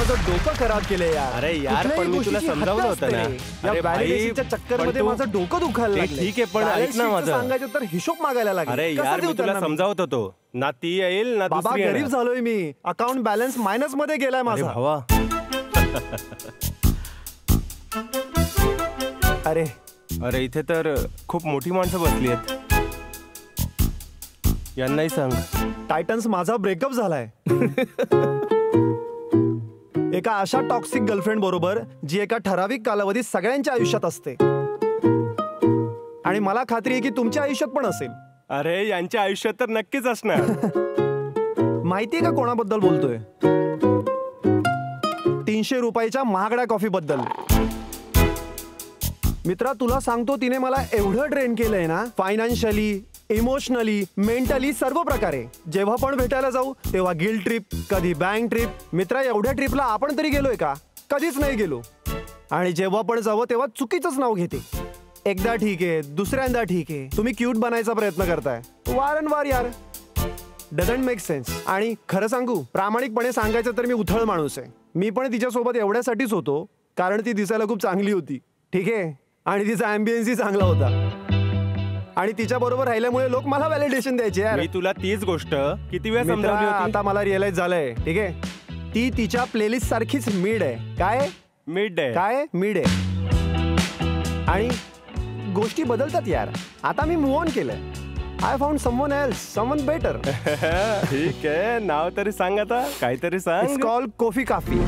माझं डोकं खराब केलंय यार. अरे यार, पण मी तुला समजावलं होतं ना. या व्हॅलिडेशनच्या चक्करमध्ये माझं डोकं दुखायला लागलं. ठीक आहे, पण ऐक ना माझं. सांगायचं तर हिशोब मागायला लागला. अरे यार, मी तुला समजावत होतो ना, ती येईल ना बाबा. दुसरी. गरीब झालोय मी. अकाउंट बॅलन्स मायनस मध्ये गेलाय माझा. भावा अरे अरे, इथे तर खूप मोठी माणसं बसली आहेत. यांनाही सांग. टायटन्स, माझा ब्रेकअप झालाय एका अशा टॉक्सिक गर्लफ्रेंड बरोबर जी एका ठराविक कालावधीत सगळ्यांच्या आयुष्यात असते. आणि मला खात्री आहे की तुमच्या आयुष्यात पण असेल. अरे यांच्या आयुष्यात तर नक्कीच असणार. माहितीये का कोणाबद्दल बोलतोय? 300 रुपयाच्या महागड्या कॉफी बद्दल. मित्रा, तुला सांगतो, तिने मला एवढं ड्रेन केलंय ना, फायनान्शियली, इमोशनली, मेंटली, सर्व प्रकारे. जेव्हा पण भेटायला जाऊ तेव्हा गिल्ट ट्रिप, कधी बँक ट्रिप. मित्रा, एवढ्या ट्रिपला आपण तरी गेलोय का? कधीच नाही गेलो. आणि जेव्हा पण जावं तेव्हा चुकीचंच नाव घेते. एकदा ठीक आहे, दुसऱ्यांदा ठीक आहे. तुम्ही क्यूट बनायचा प्रयत्न करताय वारंवार यार. Doesn't make sense. आणि खरं सांगू, प्रामाणिकपणे सांगायचं तर मी उथळ माणूस आहे. मी पण तिच्यासोबत एवढ्यासाठीच होतो कारण ती दिसायला खूप चांगली होती. ठीक आहे, आणि तिचा अँबियन्सही चांगला होता. आणि तिच्या बरोबर राहिल्यामुळे लोक मला व्हॅलिडेशन द्यायचे यार. मी तुला तीच गोष्ट किती वेळा समजावली होती. आता मला रिअलाइज झालंय. ठीक आहे, ती तिच्या प्लेलिस्ट सारखीच मिड आहे. काय मिड आहे? काय मिड आहे. आणि गोष्टी बदलतात यार. आता मी मूव्ह ऑन केलंय. I found someone else, someone better. ठीक आहे, नाव तरी सांग आता. काहीतरी सांग. इट्स कॉल्ड कॉफी काफी.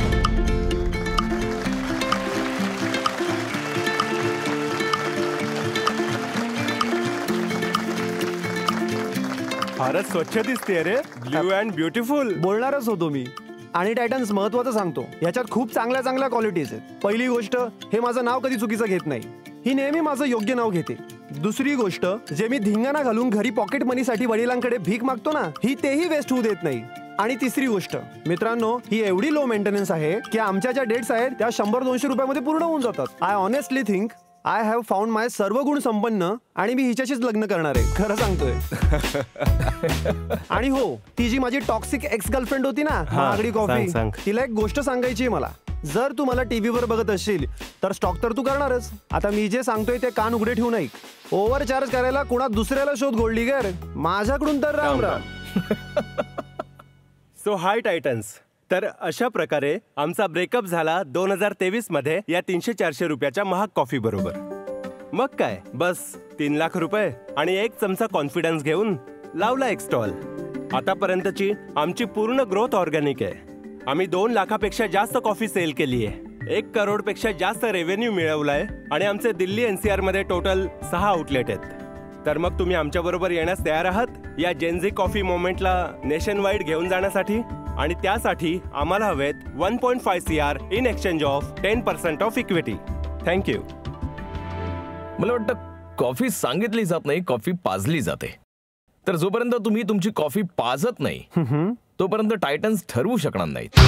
फारच स्वच्छ दिसते रे. Blue and beautiful. बोलणारच होतो मी. आणि टायटन्स, महत्वाचं सांगतो, याच्यात खूप चांगल्या चांगल्या क्वालिटीज आहेत. पहिली गोष्ट, हे माझं नाव कधी चुकीचं घेत नाही. ही नेहमी माझं योग्य नाव घेते. दुसरी गोष्ट, जे मी धिंगाणा घालून घरी पॉकेट मनीसाठी वडिलांकडे भीक मागतो ना, ही तेही वेस्ट होऊ देत नाही. आणि तिसरी गोष्ट मित्रांनो, ही एवढी लो मेंटेनन्स आहे की आमच्या ज्या डेट्स आहेत त्या 100-200 रुपयामध्ये पूर्ण होऊन जातात. I honestly think I have found my सर्व गुण संपन्न आणि मी हिच्याशीच लग्न करणार आहे. खरं सांगतोय. आणि हो, ती जी माझी टॉक्सिक एक्स गर्लफ्रेंड होती ना, महागडी कॉफी, तिला एक गोष्ट सांगायची आहे मला. जर तू मला टीव्हीवर बघत असशील तर स्टॉक तर तू करणारच. आता मी जे सांगतोय ते कान उघडे ठेवू नाही. ओव्हर चार्ज करायला कुणा दुसऱ्याला शोध गोल्डीगर. माझ्याकडून तर राम राम. सो हाय टायटन्स. तर अशा प्रकारे आमचा ब्रेकअप झाला 2023 मध्ये या 300-400 रुपयाच्या महाग कॉफी बरोबर. मग काय, बस 3 लाख रुपये आणि 1 चमचा कॉन्फिडन्स घेऊन लावला एक स्टॉल. आतापर्यंतची आमची पूर्ण ग्रोथ ऑर्गॅनिक आहे. आम्ही 2 लाखापेक्षा जास्त कॉफी सेल केली आहे. 1 करोडपेक्षा जास्त रेव्हेन्यू मिळवलाय. आणि आमचे दिल्ली NCR मध्ये टोटल 6 आउटलेट आहेत. तर मग तुम्ही आमच्या बरोबर येण्यास तयार आहात या जेनझी कॉफी मोमेंटला नेशन वाईड घेऊन जाण्यासाठी? आणि त्यासाठी आम्हाला हवेत 1.5 CR in exchange of 10% of equity. Thank you. मला वाटतं कॉफी सांगितली जात नाही, कॉफी पाजली जाते. तर जोपर्यंत तुम्ही तुमची कॉफी पाजत नाही तोपर्यंत टायटन्स ठरवू शकणार नाहीत.